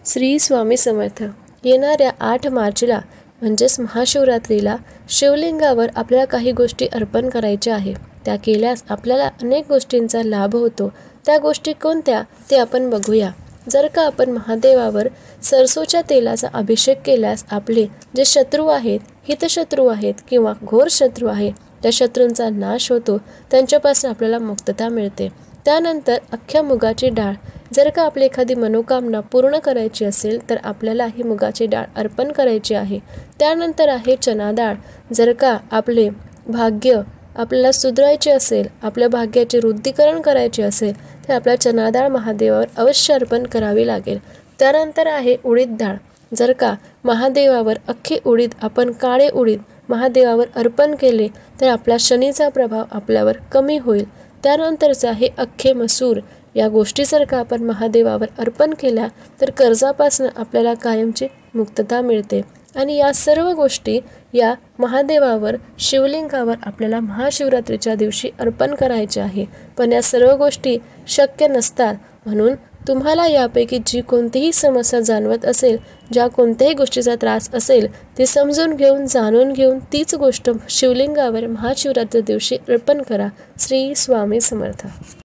श्री स्वामी समर्थ. येणाऱ्या 8 मार्चला म्हणजेच महाशिवरात्रीला शिवलिंगावर आपल्याला काही गोष्टी अर्पण करायच्या आहे. त्या केल्यास आपल्याला अनेक गोष्टींचा लाभ होतो. त्या गोष्टी कोणत्या ते आपण बघूया. जर का आपण महादेवावर सरसोच्या तेलाचा अभिषेक केल्यास आपले जे शत्रू आहेत, हितशत्रू आहेत किंवा घोर शत्रू आहेत, त्या शत्रूंचा नाश होतो. त्यांच्यापासून आपल्याला मुक्तता मिळते. त्यानंतर अख्ख्या मुगाची डाळ, जर का आपली एखादी मनोकामना पूर्ण करायची असेल तर आपल्याला ही मुगाची डाळ अर्पण करायची आहे. त्यानंतर आहे चना डाळ. जर का आपले भाग्य आपल्याला सुधारायचे असेल, आपल्या भाग्याचे वृद्धीकरण करायचे असेल तर आपल्या चना डाळ महादेवावर अवश्य अर्पण करावी लागेल. त्यानंतर आहे उडीद डाळ. जर का महादेवावर अख्खे उडीद, आपण काळे उडीद महादेवावर अर्पण केले तर आपला शनीचा प्रभाव आपल्यावर कमी होईल. त्यानंतरचं आहे अख्खे मसूर. या गोष्टी जर का आपण महादेवावर अर्पण केल्या तर कर्जापासून आपल्याला कायमची मुक्तता मिळते. आणि या सर्व गोष्टी या महादेवावर शिवलिंगावर आपल्याला महाशिवरात्रीच्या दिवशी अर्पण करायचे आहे. पण या सर्व गोष्टी शक्य नसतात. म्हणून तुम्हाला यापैकी जी कोणतीही समस्या जाणवत असेल, ज्या कोणत्याही गोष्टीचा त्रास असेल, ती समजून घेऊन, जाणून घेऊन तीच गोष्ट शिवलिंगावर महाशिवरात्री दिवशी अर्पण करा. श्री स्वामी समर्थ.